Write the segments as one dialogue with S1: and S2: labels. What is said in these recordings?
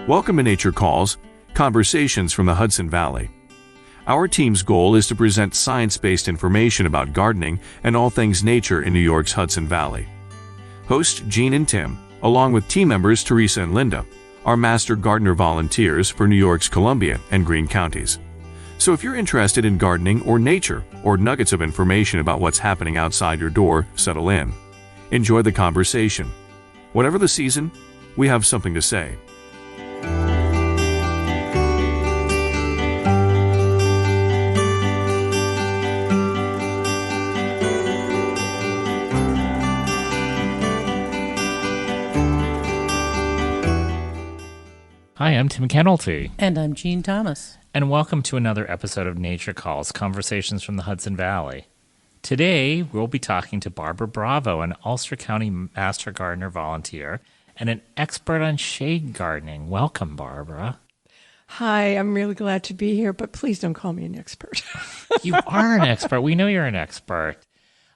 S1: Welcome to Nature Calls, Conversations from the Hudson Valley. Our team's goal is to present science-based information about gardening and all things nature in New York's Hudson Valley. Hosts Jean and Tim, along with team members Teresa and Linda, are Master Gardener volunteers for New York's Columbia and Greene counties. So if you're interested in gardening or nature, or nuggets of information about what's happening outside your door, settle in. Enjoy the conversation. Whatever the season, we have something to say.
S2: Hi, I'm Tim Kennelty.
S3: And I'm Jean Thomas.
S2: And welcome to another episode of Nature Calls, Conversations from the Hudson Valley. Today, we'll be talking to Barbara Bravo, an Ulster County Master Gardener volunteer and an expert on shade gardening. Welcome, Barbara.
S3: Hi, I'm really glad to be here, but please don't call me an expert.
S2: You are an expert. We know you're an expert.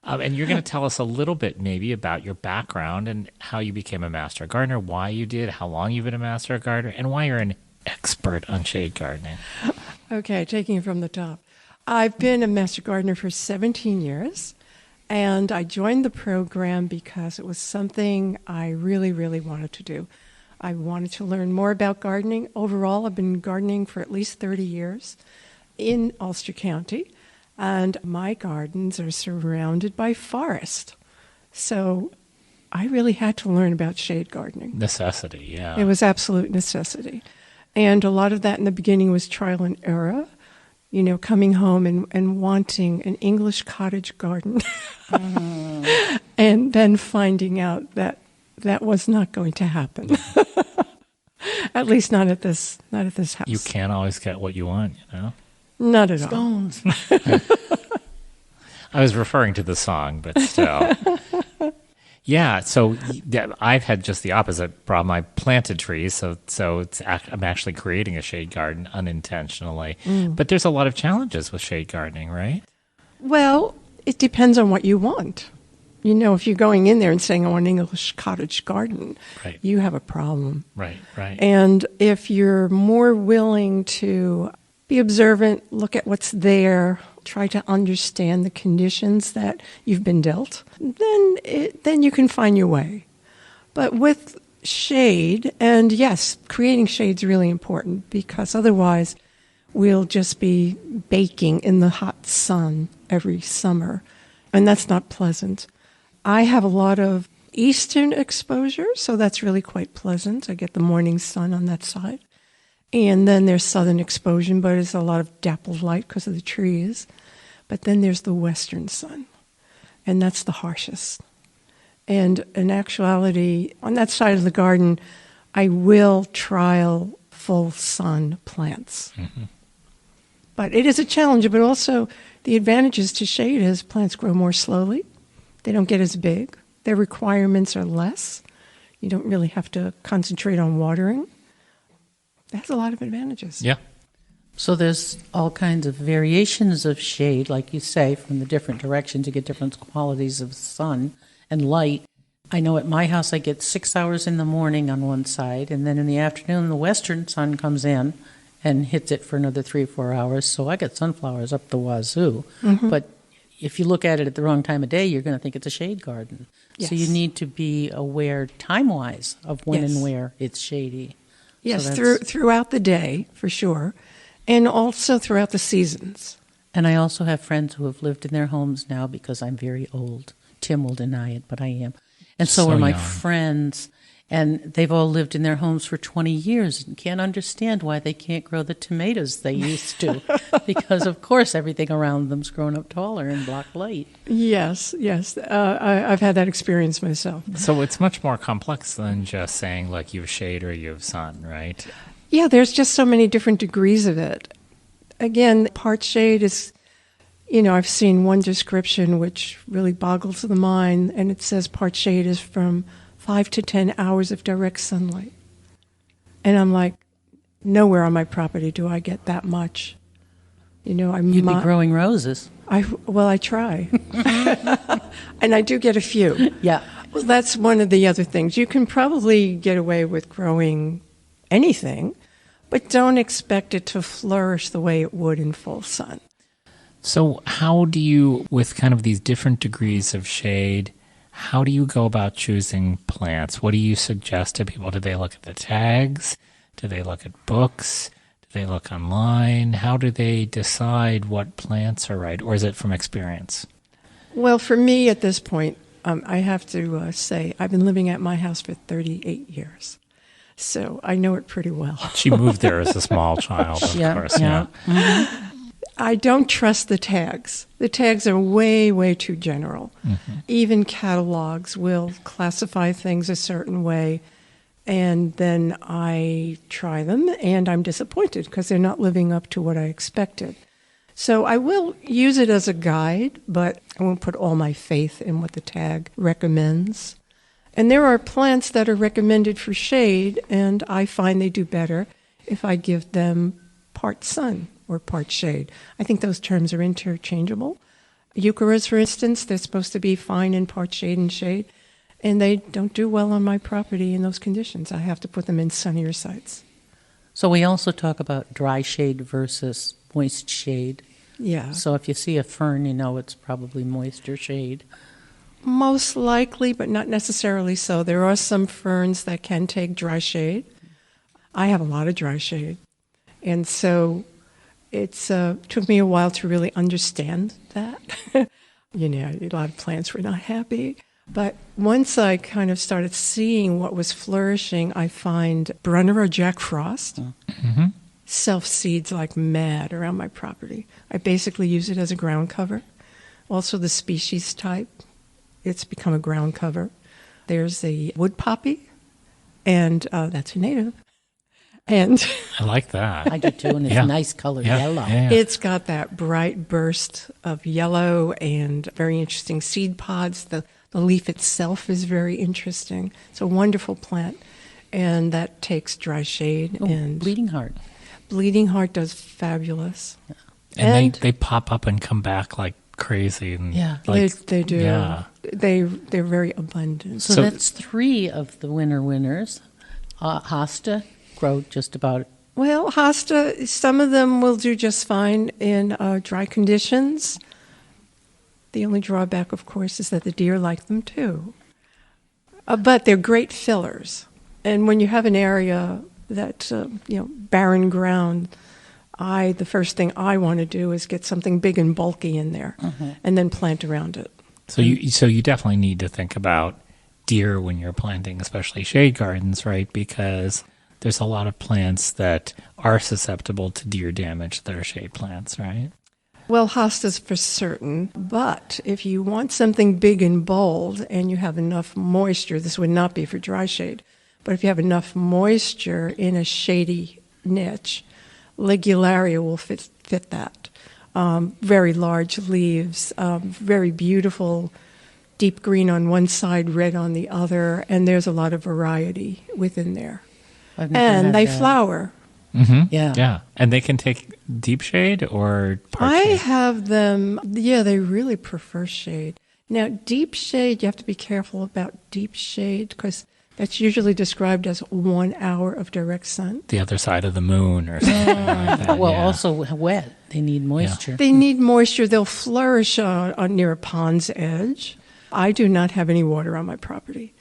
S2: And you're going to tell us a little bit maybe about your background and how you became a master gardener, why you did, how long you've been a master gardener, and why you're an expert on shade gardening.
S3: Okay, taking it from the top. I've been a master gardener for 17 years, and I joined the program because it was something I really, really wanted to do. I wanted to learn more about gardening. Overall, I've been gardening for at least 30 years in Ulster County. And my gardens are surrounded by forest. So I really had to learn about shade gardening.
S2: Necessity, yeah.
S3: It was absolute necessity. And a lot of that in the beginning was trial and error, you know, coming home and wanting an English cottage garden. And then finding out that that was not going to happen. At least not at this house.
S2: You can't always get what you want, you know?
S3: Not at
S4: Scones.
S3: all.
S2: I was referring to the song, but still. Yeah, so I've had just the opposite problem. I planted trees, so I'm actually creating a shade garden unintentionally. But there's a lot of challenges with shade gardening, right?
S3: Well, it depends on what you want. You know, if you're going in there and saying, I want an English cottage garden,
S2: right,
S3: you have a problem.
S2: Right.
S3: And if you're more willing to be observant, look at what's there, try to understand the conditions that you've been dealt, then you can find your way. But with shade, and yes, creating shade's really important because otherwise we'll just be baking in the hot sun every summer, and that's not pleasant. I have a lot of eastern exposure, so that's really quite pleasant. I get the morning sun on that side. And then there's southern exposure, but it's a lot of dappled light because of the trees. But then there's the western sun, and that's the harshest. And in actuality, on that side of the garden, I will trial full sun plants. Mm-hmm. But it is a challenge, but also the advantages to shade is plants grow more slowly. They don't get as big. Their requirements are less. You don't really have to concentrate on watering. That has a lot of advantages.
S2: Yeah.
S4: So there's all kinds of variations of shade, like you say, from the different directions. You get different qualities of sun and light. I know at my house I get 6 hours in the morning on one side, and then in the afternoon the western sun comes in and hits it for another 3 or 4 hours. So I get sunflowers up the wazoo. Mm-hmm. But if you look at it at the wrong time of day, you're going to think it's a shade garden. Yes. So you need to be aware time-wise of when and where it's shady.
S3: Yes, so throughout the day, for sure, and also throughout the seasons.
S4: And I also have friends who have lived in their homes now because I'm very old. Tim will deny it, but I am. And so are my
S2: young
S4: friends, and they've all lived in their homes for 20 years and can't understand why they can't grow the tomatoes they used to because, of course, everything around them's grown up taller and block light.
S3: Yes. I've had that experience myself.
S2: So it's much more complex than just saying, like, you have shade or you have sun, right?
S3: Yeah, there's just so many different degrees of it. Again, part shade is, you know, I've seen one description which really boggles the mind, and it says part shade is from 5 to 10 hours of direct sunlight. And I'm like, nowhere on my property do I get that much. You know,
S4: You'd be growing roses.
S3: I try. And I do get a few.
S4: Yeah.
S3: Well, that's one of the other things. You can probably get away with growing anything, but don't expect it to flourish the way it would in full sun.
S2: So how do you, with kind of these different degrees of shade, how do you go about choosing plants? What do you suggest to people? Do they look at the tags? Do they look at books? Do they look online? How do they decide what plants are right? Or is it from experience?
S3: Well, for me at this point, I have to say I've been living at my house for 38 years. So I know it pretty well.
S2: She moved there as a small child, of course. Yeah.
S4: Mm-hmm.
S3: I don't trust the tags. The tags are way, way too general. Mm-hmm. Even catalogs will classify things a certain way, and then I try them, and I'm disappointed because they're not living up to what I expected. So I will use it as a guide, but I won't put all my faith in what the tag recommends. And there are plants that are recommended for shade, and I find they do better if I give them part sun or part shade. I think those terms are interchangeable. Eucharis, for instance, they're supposed to be fine in part shade and shade, and they don't do well on my property in those conditions. I have to put them in sunnier sites.
S4: So we also talk about dry shade versus moist shade.
S3: Yeah.
S4: So if you see a fern, you know it's probably moisture shade.
S3: Most likely, but not necessarily so. There are some ferns that can take dry shade. I have a lot of dry shade. And so it's took me a while to really understand that. You know, a lot of plants were not happy. But once I kind of started seeing what was flourishing, I find Brunner or Jack Frost self-seeds like mad around my property. I basically use it as a ground cover. Also the species type, it's become a ground cover. There's the wood poppy, and that's a native. And
S2: I like that.
S4: I do too, and it's nice color, yellow.
S2: Yeah.
S3: It's got that bright burst of yellow and very interesting seed pods. The leaf itself is very interesting. It's a wonderful plant, and that takes dry shade. And
S4: Bleeding Heart.
S3: Bleeding Heart does fabulous.
S2: And they pop up and come back like crazy. And
S3: they do.
S2: Yeah.
S3: They're very abundant.
S4: So that's 3 of the winter winners. Hosta grow just about.
S3: Well, hosta, some of them will do just fine in dry conditions. The only drawback, of course, is that the deer like them too. But they're great fillers. And when you have an area that's barren ground, the first thing I want to do is get something big and bulky in there, and then plant around it.
S2: So you definitely need to think about deer when you're planting, especially shade gardens, right? Because there's a lot of plants that are susceptible to deer damage that are shade plants, right?
S3: Well, hostas for certain, but if you want something big and bold and you have enough moisture, this would not be for dry shade, but if you have enough moisture in a shady niche, Ligularia will fit that. Very large leaves, very beautiful, deep green on one side, red on the other, and there's a lot of variety within there. And they flower.
S2: Mm-hmm.
S4: Yeah.
S2: Yeah. And they can take deep shade or part
S3: I
S2: shade?
S3: have them, they really prefer shade. Now, deep shade, you have to be careful about deep shade because that's usually described as 1 hour of direct sun.
S2: The other side of the moon or something like that.
S4: Well,
S2: yeah.
S4: also wet. They need moisture.
S3: They need moisture. They'll flourish on near a pond's edge. I do not have any water on my property.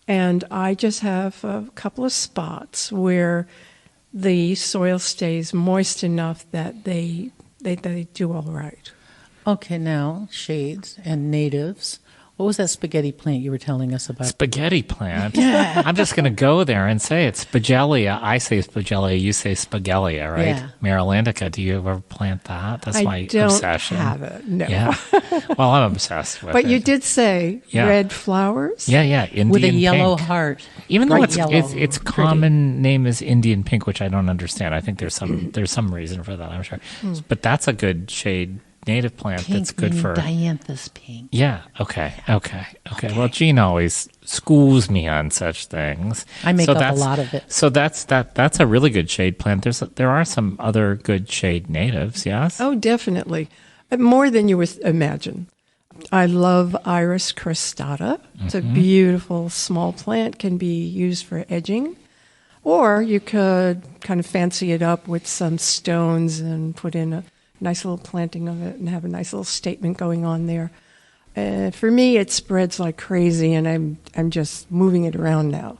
S3: And I just have a couple of spots where the soil stays moist enough that they do all right.
S4: Okay, now shades and natives. What was that spaghetti plant you were telling us about?
S2: Spaghetti plant? I'm just going to go there and say it's Spagelia. I say Spagelia, you say Spagelia, right?
S4: Yeah.
S2: Marylandica, do you ever plant that? That's my obsession.
S3: I don't have it, no.
S2: Yeah. Well, I'm obsessed with it.
S3: But you did say red flowers?
S2: Yeah, Indian
S4: With a yellow
S2: pink.
S4: heart.
S2: Even though
S4: Bright yellow.
S2: its common name is Indian pink, which I don't understand. I think there's some reason for that, I'm sure. But that's a good shade native plant
S4: Pink
S2: that's good for
S4: dianthus pink.
S2: Yeah. Okay. Well, Jean always schools me on such things.
S4: I make up a lot of it.
S2: So that's a really good shade plant. There are some other good shade natives. Yes.
S3: Oh, definitely, more than you would imagine. I love Iris cristata. It's a beautiful small plant. Can be used for edging. Or you could kind of fancy it up with some stones and put in a nice little planting of it and have a nice little statement going on there. For me, it spreads like crazy, and I'm just moving it around now.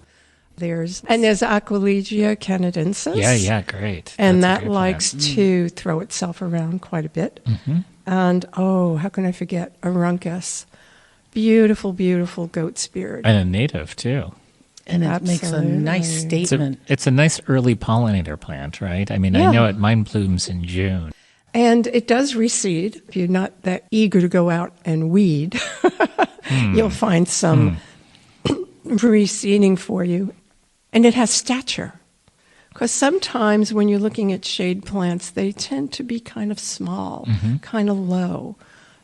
S3: There's Aquilegia canadensis.
S2: Yeah, great.
S3: And
S2: That's a
S3: that
S2: good
S3: likes
S2: plant.
S3: to throw itself around quite a bit.
S2: Mm-hmm.
S3: And, how can I forget? Aruncus. Beautiful, beautiful goat's beard.
S2: And a native, too.
S4: And it makes a nice statement.
S2: It's a nice early pollinator plant, right? I mean,
S3: Yeah.
S2: I know it. Mine blooms in June.
S3: And it does reseed. If you're not that eager to go out and weed, you'll find some reseeding for you. And it has stature. Because sometimes when you're looking at shade plants, they tend to be kind of small, kind of low.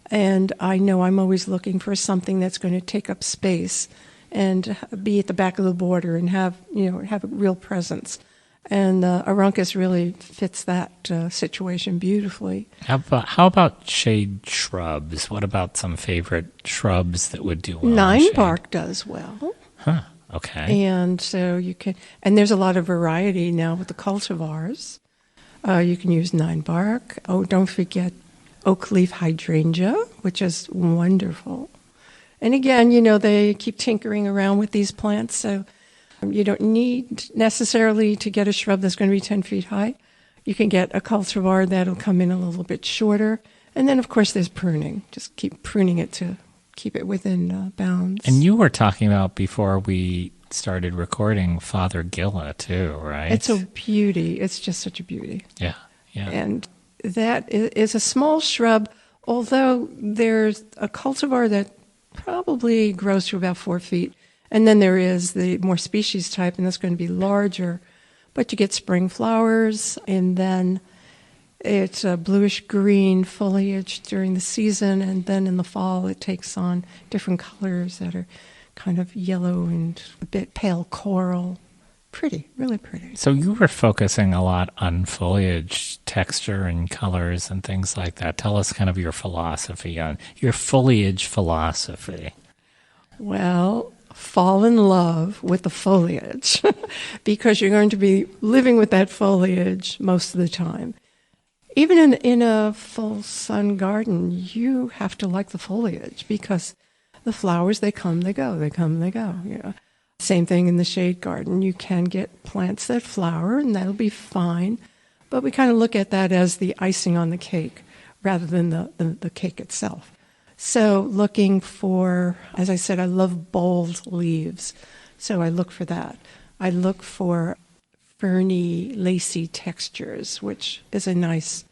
S3: And I know I'm always looking for something that's going to take up space and be at the back of the border and have a real presence. And Aruncus really fits that situation beautifully.
S2: How about shade shrubs? What about some favorite shrubs that would do well in
S3: Nine
S2: shade?
S3: bark does well.
S2: Huh. Okay.
S3: And so you can, and there's a lot of variety now with the cultivars. You can use nine bark. Oh, don't forget oak leaf hydrangea, which is wonderful. And again, they keep tinkering around with these plants, so you don't need necessarily to get a shrub that's going to be 10 feet high. You can get a cultivar that'll come in a little bit shorter. And then, of course, there's pruning. Just keep pruning it to keep it within bounds.
S2: And you were talking about, before we started recording, Father Gilla, too, right?
S3: It's a beauty. It's just such a beauty.
S2: Yeah.
S3: And that is a small shrub, although there's a cultivar that probably grows to about 4 feet. And then there is the more species type, and that's going to be larger. But you get spring flowers, and then it's a bluish-green foliage during the season, and then in the fall it takes on different colors that are kind of yellow and a bit pale coral. Pretty, really pretty.
S2: So you were focusing a lot on foliage texture and colors and things like that. Tell us kind of your philosophy on your foliage philosophy.
S3: Well, fall in love with the foliage because you're going to be living with that foliage most of the time. Even in a full sun garden, you have to like the foliage because the flowers, they come, they go, they come, they go. Same thing in the shade garden. You can get plants that flower, and that'll be fine. But we kind of look at that as the icing on the cake rather than the cake itself. So looking for, as I said, I love bold leaves. So I look for that. I look for ferny, lacy textures, which is a nice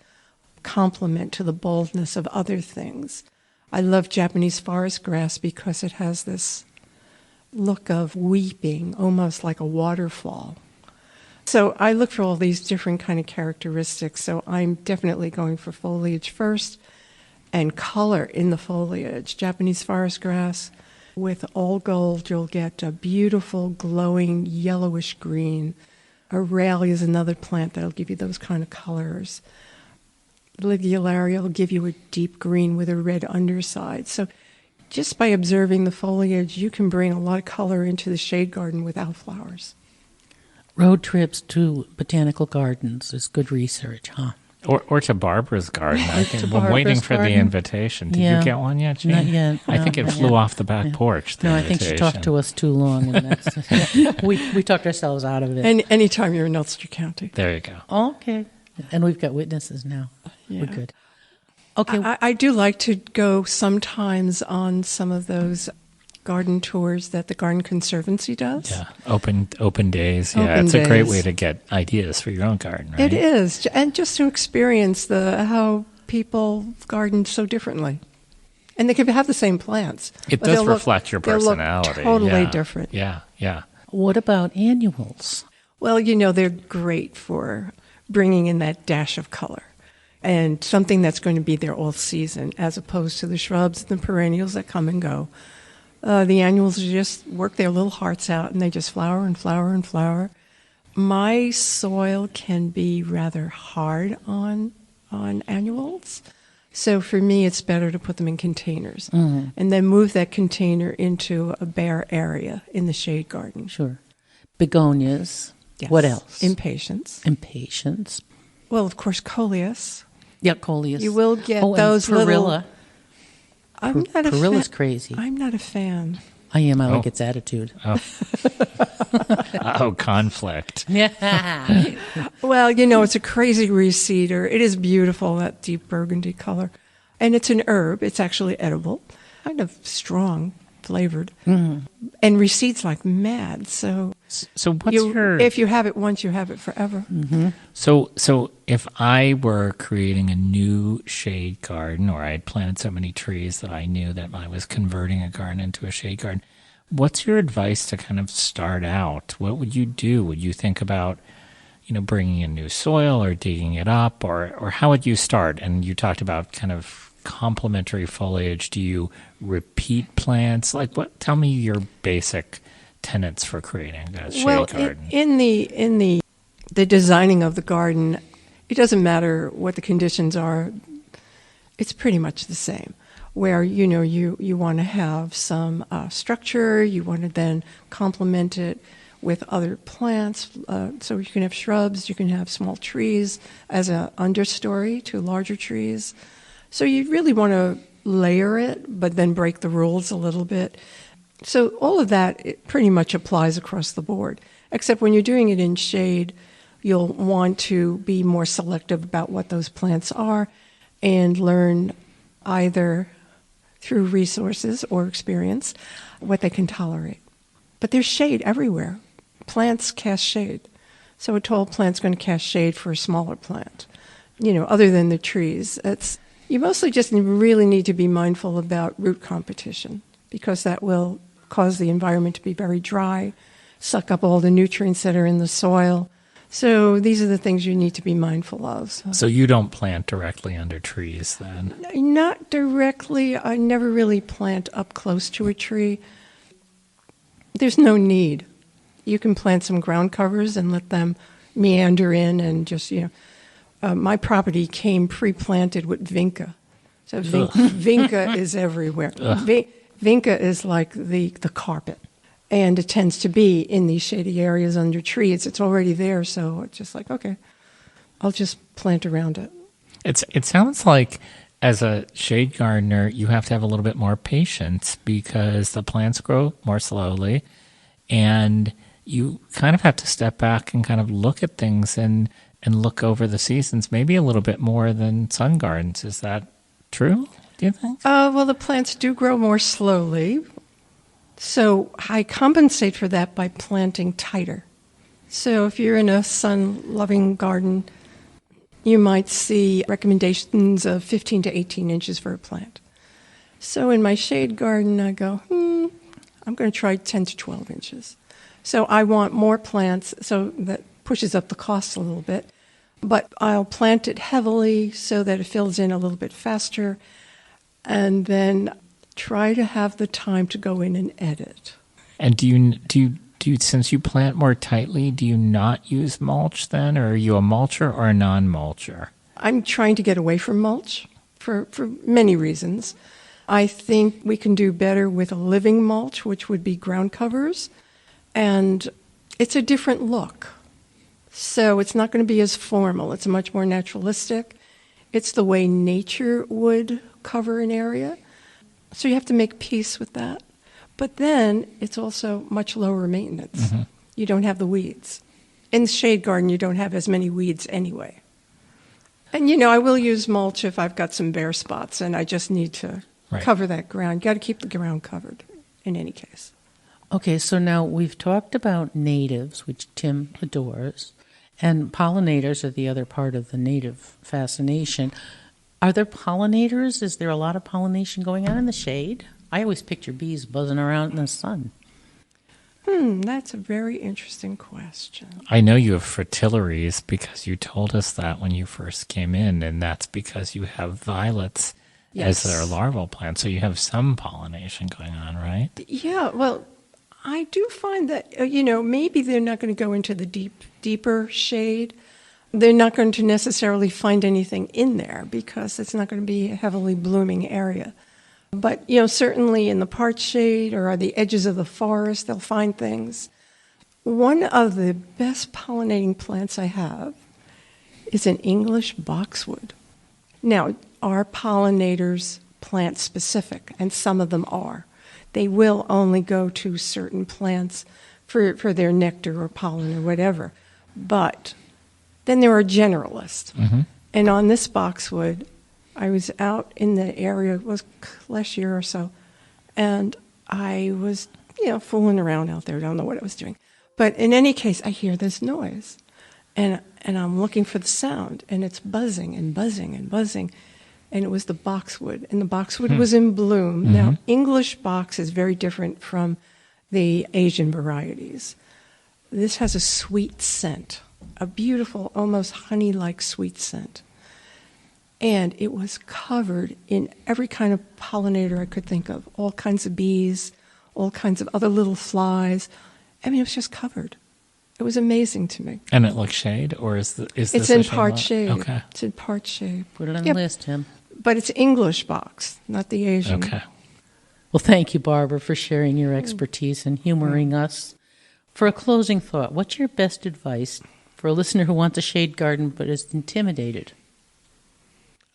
S3: complement to the boldness of other things. I love Japanese forest grass because it has this look of weeping, almost like a waterfall. So I look for all these different kind of characteristics. So I'm definitely going for foliage first and color in the foliage. Japanese forest grass with all gold, you'll get a beautiful glowing yellowish green. Aurelia is another plant that'll give you those kind of colors. Ligularia will give you a deep green with a red underside. So just by observing the foliage, you can bring a lot of color into the shade garden without flowers.
S4: Road trips to botanical gardens is good research, huh?
S2: Or to Barbara's garden. I'm
S4: Barbara's
S2: waiting for
S4: garden.
S2: the invitation. Did
S4: Yeah.
S2: you get one yet, Jane?
S4: Not yet.
S2: I
S4: No,
S2: think it
S4: not
S2: flew
S4: yet.
S2: off the back porch. The
S4: No, I think she
S2: invitation.
S4: talked to us too long, and that's we talked ourselves out of it.
S3: And anytime you're in Ulster County.
S2: There you go.
S4: Okay, and we've got witnesses now.
S3: Yeah.
S4: We're good. Okay,
S3: I do like to go sometimes on some of those garden tours that the Garden Conservancy does.
S2: Yeah, open days. Yeah,
S3: Open
S2: it's a great
S3: days.
S2: way to get ideas for your own garden, right?
S3: It is, and just to experience how people garden so differently. And they could have the same plants.
S2: It
S3: but
S2: does
S3: they'll look-
S2: reflect your
S3: they'll look
S2: personality.
S3: totally
S2: Yeah.
S3: different.
S2: Yeah.
S4: what about annuals?
S3: Well, they're great for bringing in that dash of color and something that's going to be there all season, as opposed to the shrubs and the perennials that come and go. The annuals just work their little hearts out, and they just flower and flower and flower. My soil can be rather hard on annuals, so for me it's better to put them in containers and then move that container into a bare area in the shade garden.
S4: Sure, begonias.
S3: Yes.
S4: What else?
S3: Impatience.
S4: Impatience.
S3: Well, of course, coleus.
S4: Yeah, coleus.
S3: You will get
S4: and
S3: those
S4: perilla.
S3: I'm not a
S4: Perilla's
S3: fan.
S4: crazy.
S3: I'm not a fan.
S4: I am. I like
S2: Oh.
S4: its attitude.
S2: Oh, conflict.
S4: Yeah.
S3: Well, it's a crazy reseeder. It is beautiful, that deep burgundy color. And it's an herb. It's actually edible, kind of strong flavored, and reseeds like mad. So
S2: So what's your
S3: if you have it once, you have it forever.
S2: So if I were creating a new shade garden, or I had planted so many trees that I knew that I was converting a garden into a shade garden, what's your advice to kind of start out? What would you do? Would you think about, bringing in new soil or digging it up, or how would you start? And you talked about kind of complementary foliage. Do you repeat plants? Like what? Tell me your basic tenets for creating a shade garden.
S3: In the designing of the garden, it doesn't matter what the conditions are. It's pretty much the same. Where you want to have some structure, you want to then complement it with other plants. So you can have shrubs, you can have small trees as an understory to larger trees. So you really want to layer it, but then break the rules a little bit. So all of that, it pretty much applies across the board, except when you're doing it in shade, you'll want to be more selective about what those plants are and learn either through resources or experience what they can tolerate. But there's shade everywhere. Plants cast shade. So a tall plant's going to cast shade for a smaller plant, other than the trees. You mostly just really need to be mindful about root competition, because that will cause the environment to be very dry, suck up all the nutrients that are in the soil. So these are the things you need to be mindful of.
S2: So you don't plant directly under trees then?
S3: Not directly. I never really plant up close to a tree. There's no need. You can plant some ground covers and let them meander in and just, my property came pre-planted with vinca. So vinca is everywhere. Vinca is like the carpet. And it tends to be in these shady areas under trees. It's already there, so it's just like, okay, I'll just plant around it.
S2: It sounds like as a shade gardener, you have to have a little bit more patience because the plants grow more slowly, and you kind of have to step back and kind of look at things and look over the seasons, maybe a little bit more than sun gardens. Is that true, do you think?
S3: Well, the plants do grow more slowly. So I compensate for that by planting tighter. So if you're in a sun-loving garden, you might see recommendations of 15 to 18 inches for a plant. So in my shade garden, I go, I'm going to try 10 to 12 inches. So I want more plants, so that pushes up the cost a little bit. But I'll plant it heavily so that it fills in a little bit faster, and then try to have the time to go in and edit.
S2: And do you since you plant more tightly, do you not use mulch then, or are you a mulcher or a non-mulcher?
S3: I'm trying to get away from mulch for many reasons. I think we can do better with a living mulch, which would be ground covers, and it's a different look. So it's not going to be as formal. It's much more naturalistic. It's the way nature would cover an area. So you have to make peace with that. But then it's also much lower maintenance. Mm-hmm. You don't have the weeds. In the shade garden, you don't have as many weeds anyway. And, I will use mulch if I've got some bare spots and I just need to cover that ground. You got to keep the ground covered in any case.
S4: Okay, so now we've talked about natives, which Tim adores, and pollinators are the other part of the native fascination. Are there pollinators? Is there a lot of pollination going on in the shade? I always picture bees buzzing around in the sun.
S3: That's a very interesting question.
S2: I know you have fritillaries because you told us that when you first came in, and that's because you have violets as their larval plant. So you have some pollination going on, right?
S3: Yeah, well, I do find that, maybe they're not going to go into the deeper shade. They're not going to necessarily find anything in there because it's not going to be a heavily blooming area. But, certainly in the part shade or the edges of the forest, they'll find things. One of the best pollinating plants I have is an English boxwood. Now, are pollinators plant specific? And some of them are. They will only go to certain plants for their nectar or pollen or whatever. But then there are generalists.
S2: Mm-hmm.
S3: And on this boxwood, I was out in the area, it was last year or so, and I was, fooling around out there. I don't know what I was doing. But in any case, I hear this noise, and I'm looking for the sound, and it's buzzing and buzzing and buzzing, and it was the boxwood, and the boxwood was in bloom.
S2: Mm-hmm.
S3: Now, English box is very different from the Asian varieties. This has a sweet scent, a beautiful, almost honey-like sweet scent. And it was covered in every kind of pollinator I could think of, all kinds of bees, all kinds of other little flies. I mean, it was just covered. It was amazing to me.
S2: And it looks shade, or is this
S3: It's
S2: a
S3: in
S2: shade
S3: part
S2: lot?
S3: shade.
S2: Okay.
S3: It's in part shade.
S4: Put it on the list, Tim.
S3: But it's English box, not the Asian.
S2: Okay.
S4: Well, thank you, Barbara, for sharing your expertise and humoring us. For a closing thought, what's your best advice for a listener who wants a shade garden but is intimidated?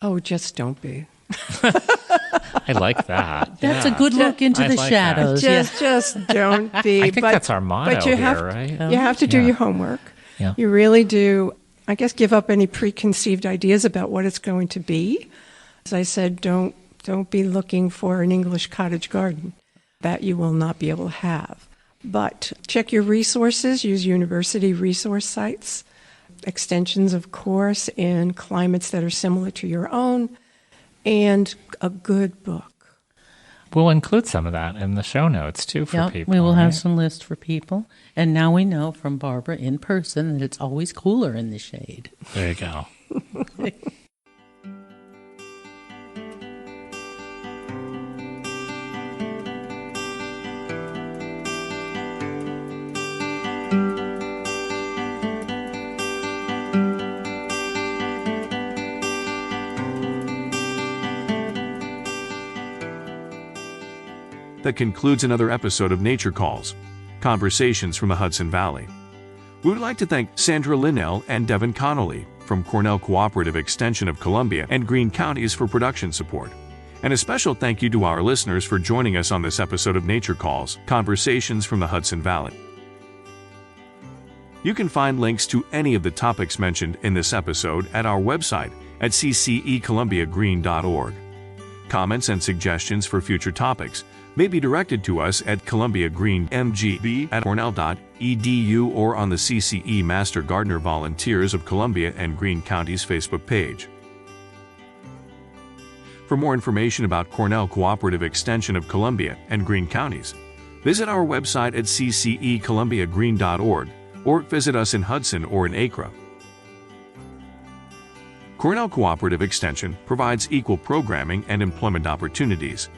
S3: Oh, just don't be.
S2: I like that.
S4: That's
S2: Yeah.
S4: a good look into
S2: I
S4: the
S2: like
S4: shadows.
S3: Just don't be.
S2: I think that's our motto
S3: but you have,
S2: here, right?
S3: You have to do
S2: Yeah.
S3: your homework.
S2: Yeah.
S3: You really do. I guess give up any preconceived ideas about what it's going to be. As I said, don't be looking for an English cottage garden. That you will not be able to have. But check your resources. Use university resource sites. Extensions, of course, in climates that are similar to your own. And a good book.
S2: We'll include some of that in the show notes, too, for people.
S4: We will
S2: right?
S4: have some lists for people. And now we know from Barbara in person that it's always cooler in the shade.
S2: There you go.
S1: That concludes another episode of Nature Calls, Conversations from the Hudson Valley. We would like to thank Sandra Linnell and Devin Connolly from Cornell Cooperative Extension of Columbia and Greene Counties for production support. And a special thank you to our listeners for joining us on this episode of Nature Calls, Conversations from the Hudson Valley. You can find links to any of the topics mentioned in this episode at our website at ccecolumbiagreen.org. Comments and suggestions for future topics may be directed to us at columbiagreenmgb@cornell.edu or on the CCE Master Gardener Volunteers of Columbia and Greene Counties Facebook page. For more information about Cornell Cooperative Extension of Columbia and Greene Counties, visit our website at ccecolumbiagreen.org or visit us in Hudson or in Acre. Cornell Cooperative Extension provides equal programming and employment opportunities